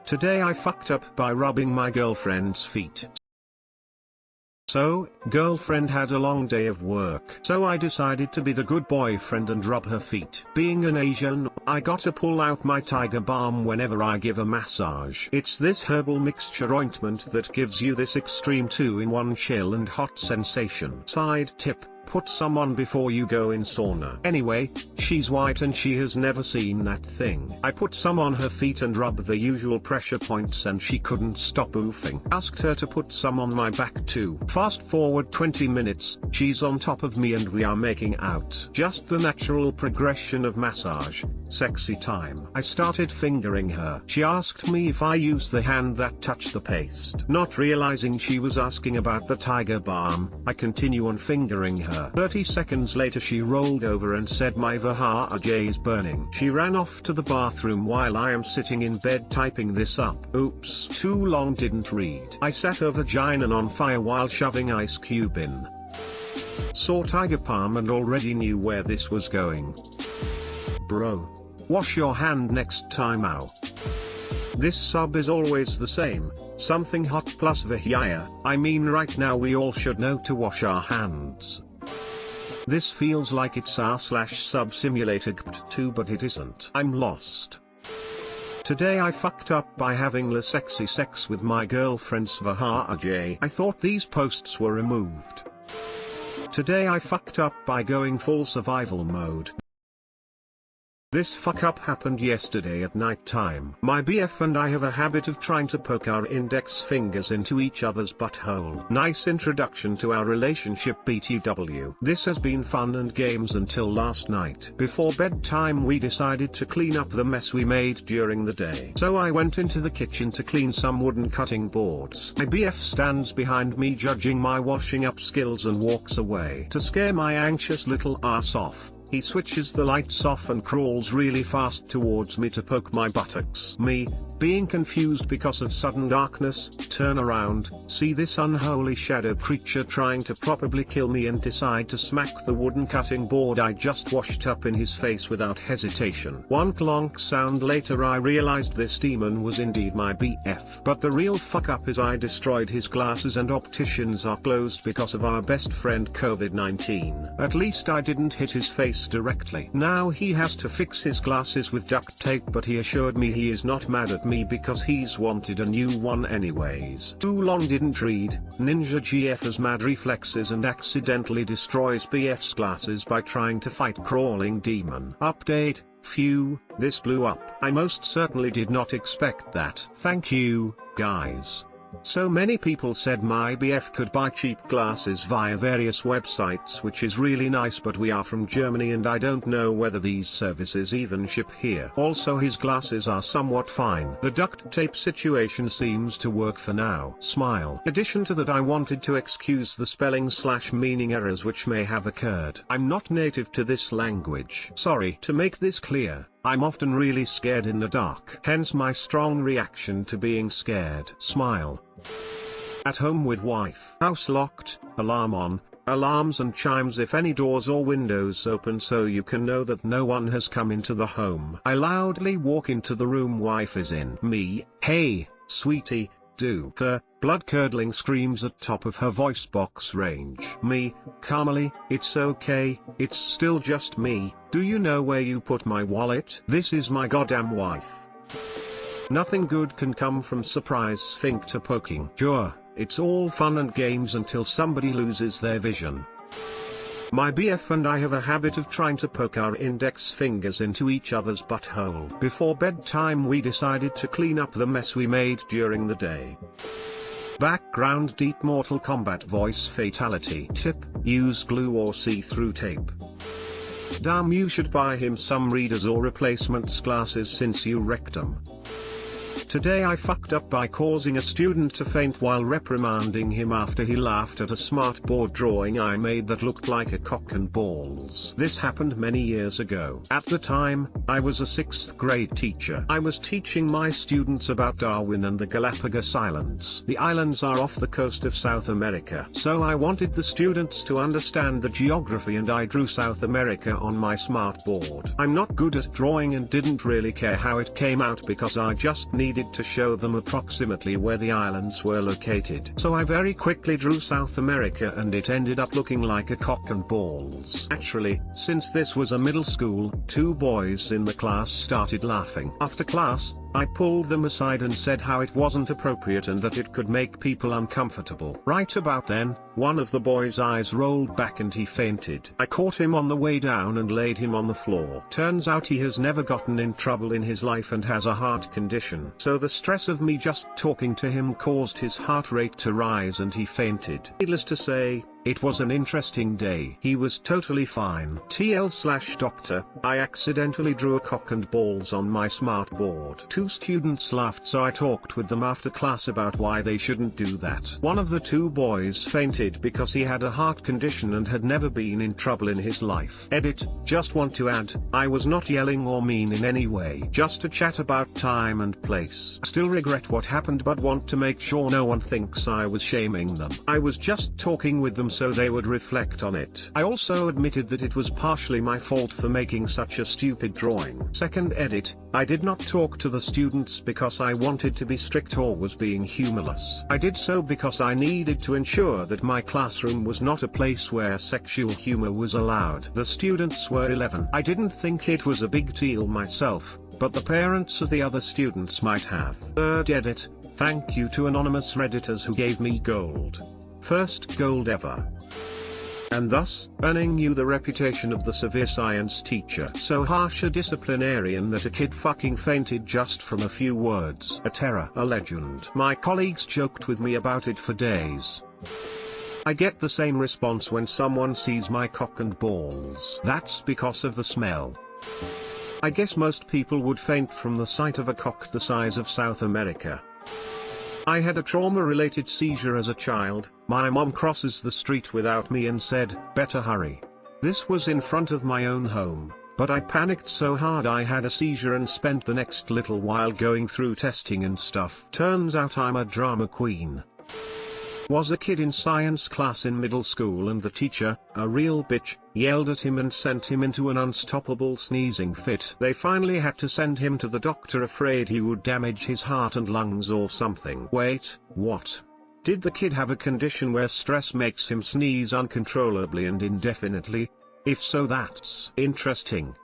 Today I fucked up by rubbing my girlfriend's feet. So, girlfriend had a long day of work, so I decided to be the good boyfriend and rub her feet. Being an Asian, I gotta pull out my tiger balm whenever I give a massage. It's this herbal mixture ointment that gives you this extreme 2-in-1 chill and hot sensation. Side tip: put some on before you go in sauna. Anyway, she's white and she has never seen that thing. I put some on her feet and rubbed the usual pressure points and she couldn't stop oofing. Asked her to put some on my back too. Fast forward 20 minutes, she's on top of me and we are making out. Just the natural progression of massage. Sexy time. I started fingering her. She asked me if I use the hand that touched the paste. Not realizing she was asking about the tiger balm, I continue on fingering her. 30 seconds later she rolled over and said my vajayjay is burning. She ran off to the bathroom while I am sitting in bed typing this up. Oops, too long, didn't read. I sat her vagina on fire while shoving ice cube in. Saw tiger balm and already knew where this was going. Bro. Wash your hand next time, ow. This sub is always the same, something hot plus vajaya. I mean, right now we all should know to wash our hands. This feels like it's r/sub simulator 2, but it isn't. I'm lost. Today I fucked up by having la sexy sex with my girlfriend's vajayjay. I thought these posts were removed. Today I fucked up by going full survival mode. This fuck up happened yesterday at night time. My BF and I have a habit of trying to poke our index fingers into each other's butthole. Nice introduction to our relationship, BTW. This has been fun and games until last night. Before bedtime we decided to clean up the mess we made during the day. So I went into the kitchen to clean some wooden cutting boards. My BF stands behind me judging my washing up skills and walks away. To scare my anxious little ass off, he switches the lights off and crawls really fast towards me to poke my buttocks. Me, being confused because of sudden darkness, turn around, see this unholy shadow creature trying to probably kill me and decide to smack the wooden cutting board I just washed up in his face without hesitation. One clonk sound later I realized this demon was indeed my BF. But the real fuck up is I destroyed his glasses and opticians are closed because of our best friend COVID-19. At least I didn't hit his face directly. Now he has to fix his glasses with duct tape, but he assured me he is not mad at me because he's wanted a new one anyways. Too long, didn't read. Ninja GF has mad reflexes and accidentally destroys BF's glasses by trying to fight crawling demon. Update: phew, this blew up. I most certainly did not expect that. Thank you, guys. So many people said my BF could buy cheap glasses via various websites, which is really nice, but we are from Germany and I don't know whether these services even ship here. Also his glasses are somewhat fine. The duct tape situation seems to work for now. Smile. Addition to that, I wanted to excuse the spelling/meaning errors which may have occurred. I'm not native to this language. Sorry. To make this clear, I'm often really scared in the dark. Hence my strong reaction to being scared. Smile. At home with wife. House locked, alarm on, alarms and chimes if any doors or windows open so you can know that no one has come into the home. I loudly walk into the room wife is in. Me, hey, sweetie, do. Her, blood-curdling screams at top of her voice box range. Me, calmly, it's okay, it's still just me, do you know where you put my wallet? This is my goddamn wife. Nothing good can come from surprise sphincter poking. Sure, it's all fun and games until somebody loses their vision. My BF and I have a habit of trying to poke our index fingers into each other's butthole. Before bedtime we decided to clean up the mess we made during the day. Background: deep Mortal Kombat voice fatality. Tip: use glue or see-through tape. Damn, you should buy him some readers or replacements glasses since you wrecked them. Today I fucked up by causing a student to faint while reprimanding him after he laughed at a smartboard drawing I made that looked like a cock and balls. This happened many years ago. At the time, I was a 6th grade teacher. I was teaching my students about Darwin and the Galapagos Islands. The islands are off the coast of South America. So I wanted the students to understand the geography and I drew South America on my smartboard. I'm not good at drawing and didn't really care how it came out because I just needed wanted to show them approximately where the islands were located. So I very quickly drew South America and it ended up looking like a cock and balls. Actually, since this was a middle school, 2 boys in the class started laughing. After class, I pulled them aside and said how it wasn't appropriate and that it could make people uncomfortable. Right about then, one of the boys' eyes rolled back and he fainted. I caught him on the way down and laid him on the floor. Turns out he has never gotten in trouble in his life and has a heart condition. So the stress of me just talking to him caused his heart rate to rise and he fainted. Needless to say, it was an interesting day. He was totally fine. TL/doctor, I accidentally drew a cock and balls on my smart board. 2 students laughed, so I talked with them after class about why they shouldn't do that. One of the 2 boys fainted because he had a heart condition and had never been in trouble in his life. Edit, just want to add, I was not yelling or mean in any way. Just a chat about time and place. Still regret what happened but want to make sure no one thinks I was shaming them. I was just talking with them so they would reflect on it. I also admitted that it was partially my fault for making such a stupid drawing. Second edit, I did not talk to the students because I wanted to be strict or was being humorless. I did so because I needed to ensure that my classroom was not a place where sexual humor was allowed. The students were 11. I didn't think it was a big deal myself, but the parents of the other students might have. Third edit, thank you to anonymous Redditors who gave me gold. First gold ever. And thus, earning you the reputation of the severe science teacher. So harsh a disciplinarian that a kid fucking fainted just from a few words. A terror, a legend. My colleagues joked with me about it for days. I get the same response when someone sees my cock and balls. That's because of the smell. I guess most people would faint from the sight of a cock the size of South America. I had a trauma-related seizure as a child. My mom crosses the street without me and said, "Better hurry." This was in front of my own home, but I panicked so hard I had a seizure and spent the next little while going through testing and stuff. Turns out I'm a drama queen. Was a kid in science class in middle school and the teacher, a real bitch, yelled at him and sent him into an unstoppable sneezing fit. They finally had to send him to the doctor afraid he would damage his heart and lungs or something. Wait, what? Did the kid have a condition where stress makes him sneeze uncontrollably and indefinitely? If so, that's interesting.